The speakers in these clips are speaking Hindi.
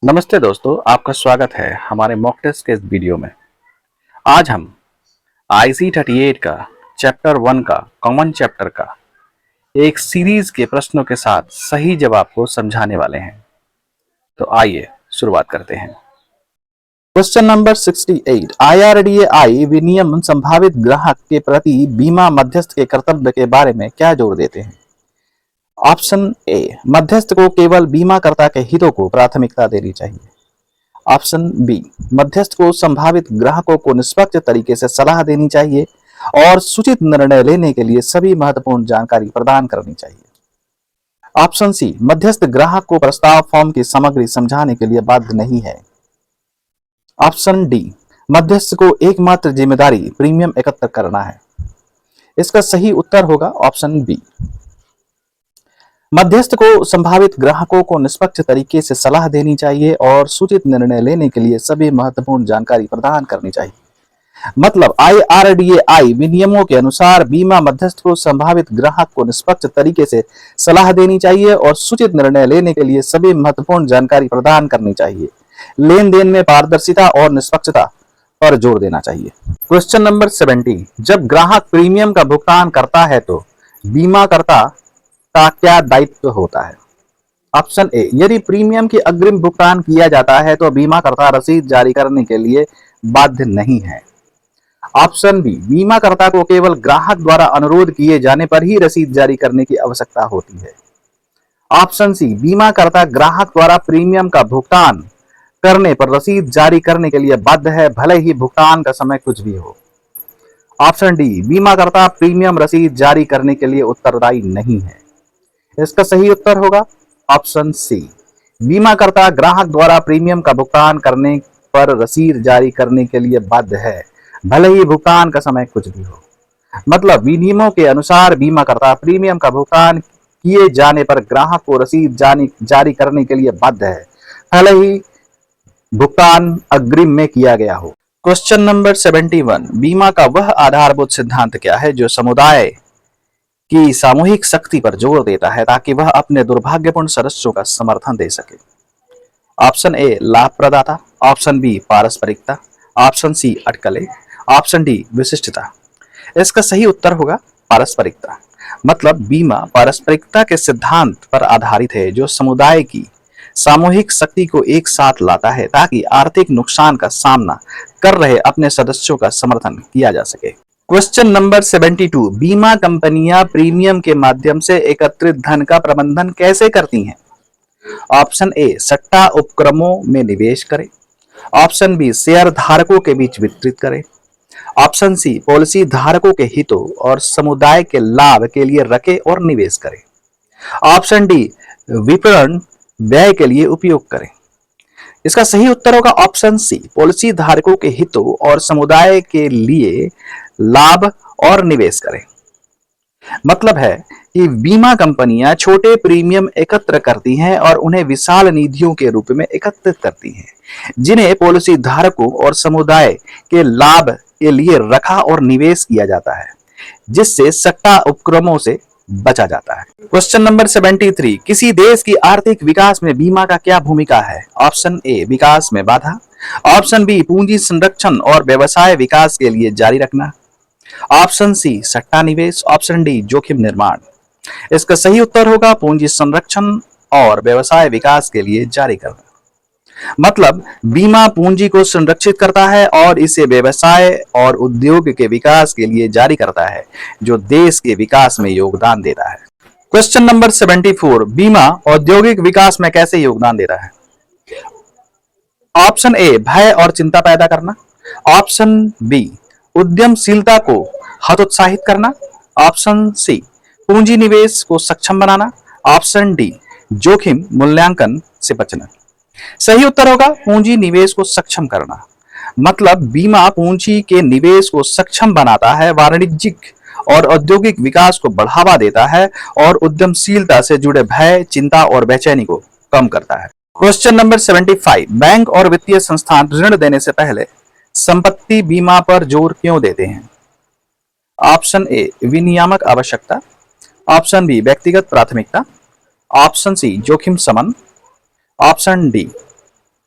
नमस्ते दोस्तों, आपका स्वागत है हमारे मॉक टेस्ट के इस वीडियो में। आज हम आईसी 38 का चैप्टर 1 का कॉमन चैप्टर का एक सीरीज के प्रश्नों के साथ सही जवाब को समझाने वाले हैं। तो आइए शुरुआत करते हैं। क्वेश्चन नंबर 68, आईआरडीएआई विनियम संभावित ग्राहक के प्रति बीमा मध्यस्थ के कर्तव्य के बारे में क्या जोर देते हैं? ऑप्शन ए, मध्यस्थ को केवल बीमाकर्ता के हितों को प्राथमिकता देनी चाहिए। ऑप्शन बी, मध्यस्थ को संभावित ग्राहकों को निष्पक्ष तरीके से सलाह देनी चाहिए और सूचित निर्णय लेने के लिए सभी महत्वपूर्ण जानकारी प्रदान करनी चाहिए। ऑप्शन सी, मध्यस्थ ग्राहक को प्रस्ताव फॉर्म की सामग्री समझाने के लिए बाध्य नहीं है। ऑप्शन डी, मध्यस्थ को एकमात्र जिम्मेदारी प्रीमियम एकत्र करना है। इसका सही उत्तर होगा ऑप्शन बी। मध्यस्थ को संभावित ग्राहकों को निष्पक्ष तरीके से सलाह देनी चाहिए और सूचित निर्णय लेने के लिए सभी महत्वपूर्ण जानकारी प्रदान करनी चाहिए। मतलब आईआरडीएआई विनियमों के अनुसार बीमा मध्यस्थ को संभावित ग्राहक को निष्पक्ष तरीके से सलाह देनी चाहिए और सूचित निर्णय लेने के लिए सभी महत्वपूर्ण जानकारी प्रदान करनी चाहिए। लेन देन में पारदर्शिता और निष्पक्षता पर जोर देना चाहिए। क्वेश्चन नंबर 70, जब ग्राहक प्रीमियम का भुगतान करता है तो बीमाकर्ता का क्या दायित्व होता है? ऑप्शन ए, यदि प्रीमियम की अग्रिम भुगतान किया जाता है तो बीमाकर्ता रसीद जारी करने के लिए बाध्य नहीं है। ऑप्शन बी, बीमाकर्ता को केवल ग्राहक द्वारा अनुरोध किए जाने पर ही रसीद जारी करने की आवश्यकता होती है। ऑप्शन सी, बीमाकर्ता ग्राहक द्वारा प्रीमियम का भुगतान करने पर रसीद जारी करने के लिए बाध्य है, भले ही भुगतान का समय कुछ भी हो। ऑप्शन डी, बीमाकर्ता प्रीमियम रसीद जारी करने के लिए उत्तरदायी नहीं है। इसका सही उत्तर होगा ऑप्शन सी, बीमाकर्ता ग्राहक द्वारा प्रीमियम का भुगतान करने पर रसीद जारी करने के लिए बाध्य है, भले ही भुगतान का समय कुछ भी हो। मतलब विनियमों के अनुसार बीमाकर्ता प्रीमियम का भुगतान किए जाने पर ग्राहक को रसीद जारी करने के लिए बाध्य है, भले ही भुगतान अग्रिम में किया गया हो। क्वेश्चन नंबर 71, बीमा का वह आधारभूत सिद्धांत क्या है जो समुदाय की सामूहिक शक्ति पर जोर देता है ताकि वह अपने दुर्भाग्यपूर्ण सदस्यों का समर्थन दे सके? ऑप्शन ए, लाभ प्रदाता। ऑप्शन बी, पारस्परिकता। ऑप्शन सी, अटकलें। ऑप्शन डी, विशिष्टता। इसका सही उत्तर होगा पारस्परिकता। मतलब बीमा पारस्परिकता के सिद्धांत पर आधारित है जो समुदाय की सामूहिक शक्ति को एक साथ लाता है ताकि आर्थिक नुकसान का सामना कर रहे अपने सदस्यों का समर्थन किया जा सके। क्वेश्चन नंबर 72, बीमा कंपनियां प्रीमियम के माध्यम से एकत्रित धन का प्रबंधन कैसे करती हैं? ऑप्शन ए, सट्टा उपक्रमों में निवेश करें। ऑप्शन बी, शेयर धारकों के बीच वितरित करें। ऑप्शन सी, पॉलिसी धारकों के हितों और समुदाय के लाभ के लिए रखें और निवेश करें। ऑप्शन डी, विपणन व्यय के लिए उपयोग करें। इसका सही उत्तर होगा ऑप्शन सी, पॉलिसी धारकों के हितों और समुदाय के लिए लाभ और निवेश करें। मतलब है कि बीमा कंपनियां छोटे प्रीमियम एकत्र करती हैं और उन्हें विशाल निधियों के रूप में एकत्रित करती हैं, जिन्हें पॉलिसी धारकों और समुदाय के लाभ के लिए रखा और निवेश किया जाता है, जिससे सट्टा उपक्रमों से बचा जाता है। क्वेश्चन नंबर 73, किसी देश की आर्थिक विकास में बीमा का क्या भूमिका है? ऑप्शन ए, विकास में बाधा। ऑप्शन बी, पूंजी संरक्षण और व्यवसाय विकास के लिए जारी रखना। ऑप्शन सी, सट्टा निवेश। ऑप्शन डी, जोखिम निर्माण। इसका सही उत्तर होगा पूंजी संरक्षण और व्यवसाय विकास के लिए जारी करना। मतलब बीमा पूंजी को संरक्षित करता है और इसे व्यवसाय और उद्योग के विकास के लिए जारी करता है, जो देश के विकास में योगदान देता है। क्वेश्चन नंबर 74, बीमा औद्योगिक विकास में कैसे योगदान देता है? ऑप्शन ए, भय और चिंता पैदा करना। ऑप्शन बी, उद्यमशीलता को हतोत्साहित करना। ऑप्शन सी, पूंजी निवेश को सक्षम बनाना। ऑप्शन डी, जोखिम मूल्यांकन से बचना। सही उत्तर होगा पूंजी निवेश को सक्षम करना। मतलब बीमा पूंजी के निवेश को सक्षम बनाता है, वाणिज्यिक और औद्योगिक विकास को बढ़ावा देता है और उद्यमशीलता से जुड़े भय, चिंता और बेचैनी को कम करता है। क्वेश्चन नंबर 75, बैंक और वित्तीय संस्थान ऋण देने से पहले संपत्ति बीमा पर जोर क्यों देते हैं? ऑप्शन ए, विनियामक आवश्यकता। ऑप्शन बी, व्यक्तिगत प्राथमिकता। ऑप्शन सी, जोखिम शमन। ऑप्शन डी,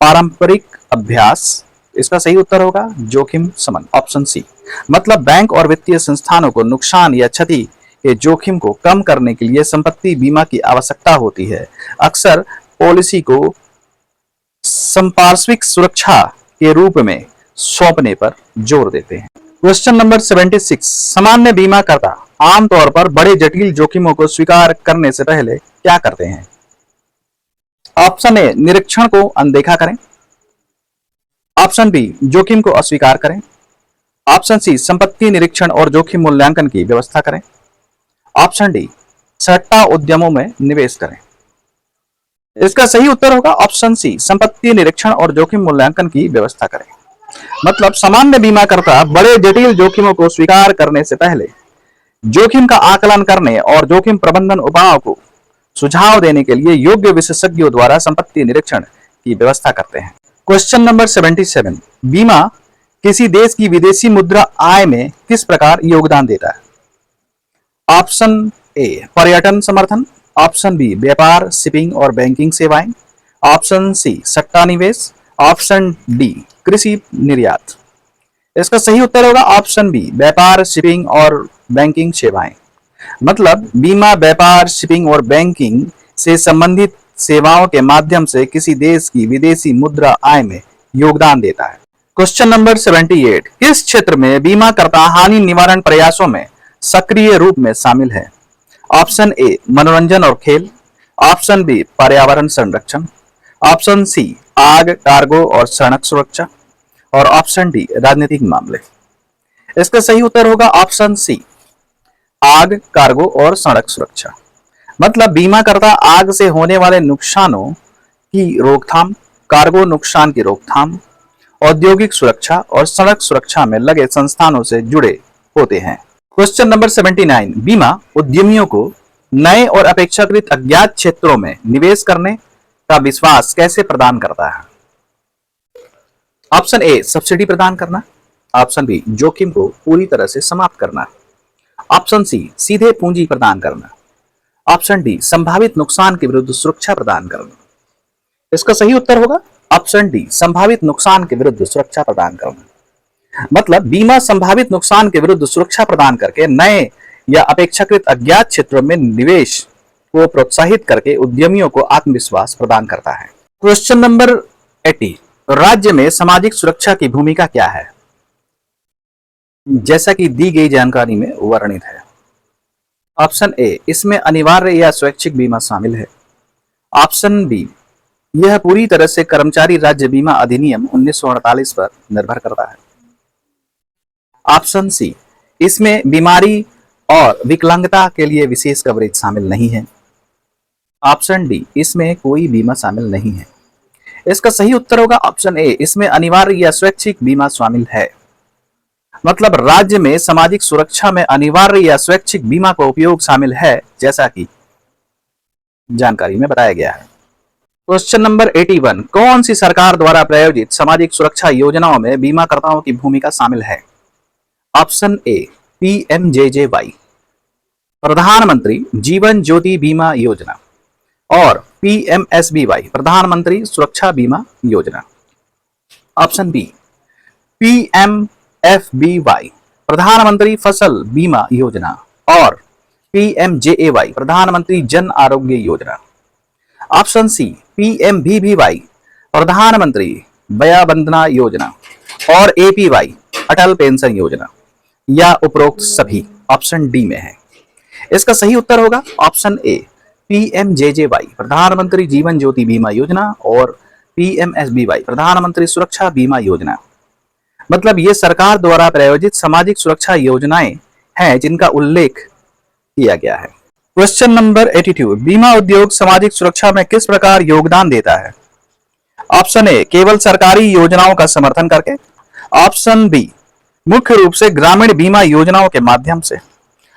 पारंपरिक अभ्यास, इसका सही उत्तर होगा जोखिम शमन, ऑप्शन सी। मतलब बैंक और वित्तीय संस्थानों को नुकसान या क्षति के जोखिम को कम करने के लिए संपत्ति बीमा की आवश्यकता होती है। अक्सर पॉलिसी को संपार्श्विक सुरक्षा के रूप में सौंपने पर जोर देते हैं। क्वेश्चन नंबर 76, सामान्य बीमाकर्ता आमतौर पर बड़े जटिल जोखिमों को स्वीकार करने से पहले क्या करते हैं? ऑप्शन ए, निरीक्षण को अनदेखा करें। ऑप्शन बी, जोखिम को अस्वीकार करें। ऑप्शन सी, संपत्ति निरीक्षण और जोखिम मूल्यांकन की व्यवस्था करें। ऑप्शन डी, सट्टा उद्यमों में निवेश करें। इसका सही उत्तर होगा ऑप्शन सी, संपत्ति निरीक्षण और जोखिम मूल्यांकन की व्यवस्था करें। मतलब सामान्य बीमाकर्ता बड़े जटिल जोखिमों को स्वीकार करने से पहले जोखिम का आकलन करने और जोखिम प्रबंधन उपायों को सुझाव देने के लिए योग्य विशेषज्ञों द्वारा संपत्ति निरीक्षण की व्यवस्था करते हैं। क्वेश्चन नंबर 77, बीमा किसी देश की विदेशी मुद्रा आय में किस प्रकार योगदान देता है? ऑप्शन ए, पर्यटन समर्थन। ऑप्शन बी, व्यापार, शिपिंग और बैंकिंग सेवाएं। ऑप्शन सी, सट्टा निवेश। ऑप्शन डी, कृषि निर्यात। इसका सही उत्तर होगा ऑप्शन बी, व्यापार, शिपिंग और बैंकिंग सेवाएं। मतलब बीमा व्यापार, शिपिंग और बैंकिंग से संबंधित सेवाओं के माध्यम से किसी देश की विदेशी मुद्रा आय में योगदान देता है। क्वेश्चन नंबर 78, किस क्षेत्र में बीमाकर्ता हानि निवारण प्रयासों में सक्रिय रूप में शामिल है? ऑप्शन ए, मनोरंजन और खेल। ऑप्शन बी, पर्यावरण संरक्षण। ऑप्शन सी, आग, कार्गो और सड़क सुरक्षा। और ऑप्शन डी, राजनीतिक मामले। इसका सही उत्तर होगा ऑप्शन सी, आग, कार्गो और सड़क सुरक्षा। मतलब बीमाकर्ता आग से होने वाले नुकसानों की रोकथाम, कार्गो नुकसान की रोकथाम, औद्योगिक सुरक्षा और सड़क सुरक्षा में लगे संस्थानों से जुड़े होते हैं। क्वेश्चन नंबर 79, बीमा उद्यमियों को नए और अपेक्षाकृत अज्ञात क्षेत्रों में निवेश करने का विश्वास कैसे प्रदान करता है? ऑप्शन ए, सब्सिडी प्रदान करना। ऑप्शन बी, जोखिम को पूरी तरह से समाप्त करना। ऑप्शन सी, सीधे पूंजी प्रदान करना। ऑप्शन डी, संभावित नुकसान के विरुद्ध सुरक्षा प्रदान करना। इसका सही उत्तर होगा ऑप्शन डी, संभावित नुकसान के विरुद्ध सुरक्षा प्रदान करना। मतलब बीमा संभावित नुकसान के विरुद्ध सुरक्षा प्रदान करके नए या अपेक्षाकृत अज्ञात क्षेत्रों में निवेश को प्रोत्साहित करके उद्यमियों को आत्मविश्वास प्रदान करता है। क्वेश्चन नंबर 80, राज्य में सामाजिक सुरक्षा की भूमिका क्या है? जैसा कि दी गई जानकारी में वर्णित है। ऑप्शन ए, इसमें अनिवार्य या स्वैच्छिक बीमा शामिल है। ऑप्शन बी, यह पूरी तरह से कर्मचारी राज्य बीमा अधिनियम 1948 पर निर्भर करता है। ऑप्शन सी, इसमें बीमारी और विकलांगता के लिए विशेष कवरेज शामिल नहीं है। ऑप्शन डी, इसमें कोई बीमा शामिल नहीं है। इसका सही उत्तर होगा ऑप्शन ए, इसमें अनिवार्य या स्वैच्छिक बीमा शामिल है। मतलब राज्य में सामाजिक सुरक्षा में अनिवार्य या स्वैच्छिक बीमा का उपयोग शामिल है, जैसा कि जानकारी में बताया गया है। क्वेश्चन नंबर 81, कौन सी सरकार द्वारा प्रायोजित सामाजिक सुरक्षा योजनाओं में बीमाकर्ताओं की भूमिका शामिल है? ऑप्शन ए, पीएमजेजेवाई, प्रधानमंत्री जीवन ज्योति बीमा योजना और पीएमएसबीवाई, प्रधानमंत्री सुरक्षा बीमा योजना। ऑप्शन बी, पीएमएफबीवाई, प्रधानमंत्री फसल बीमा योजना और पीएमजेएवाई, प्रधानमंत्री जन आरोग्य योजना। ऑप्शन सी, पीएमवीवीवाई, प्रधानमंत्री वया वंदना योजना और एपीवाई, अटल पेंशन योजना, या उपरोक्त सभी। ऑप्शन डी में है। इसका सही उत्तर होगा ऑप्शन ए, पीएमजेजेवाई, प्रधानमंत्री जीवन ज्योति बीमा योजना और पीएमएसबीवाई, प्रधानमंत्री सुरक्षा बीमा योजना। मतलब ये सरकार द्वारा प्रायोजित सामाजिक सुरक्षा योजनाएं हैं जिनका उल्लेख किया गया है। क्वेश्चन नंबर 82, बीमा उद्योग सामाजिक सुरक्षा में किस प्रकार योगदान देता है? ऑप्शन ए, केवल सरकारी योजनाओं का समर्थन करके। ऑप्शन बी, मुख्य रूप से ग्रामीण बीमा योजनाओं के माध्यम से।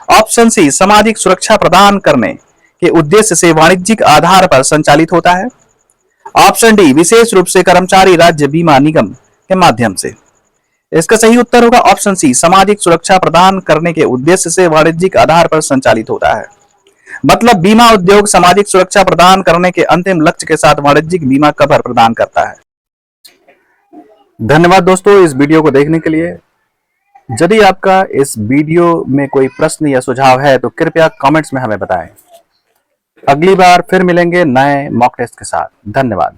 ऑप्शन सी, सामाजिक सुरक्षा प्रदान करने के उद्देश्य से वाणिज्यिक आधार पर संचालित होता है। ऑप्शन डी, विशेष रूप से कर्मचारी राज्य बीमा निगम के माध्यम से। इसका सही उत्तर होगा ऑप्शन सी, सामाजिक सुरक्षा प्रदान करने के उद्देश्य से वाणिज्यिक आधार पर संचालित होता है। मतलब बीमा उद्योग सामाजिक सुरक्षा प्रदान करने के अंतिम लक्ष्य के साथ वाणिज्यिक बीमा कवर प्रदान करता है। धन्यवाद दोस्तों इस वीडियो को देखने के लिए। यदि आपका इस वीडियो में कोई प्रश्न या सुझाव है तो कृपया कमेंट्स में हमें बताएं। अगली बार फिर मिलेंगे नए मॉक टेस्ट के साथ। धन्यवाद।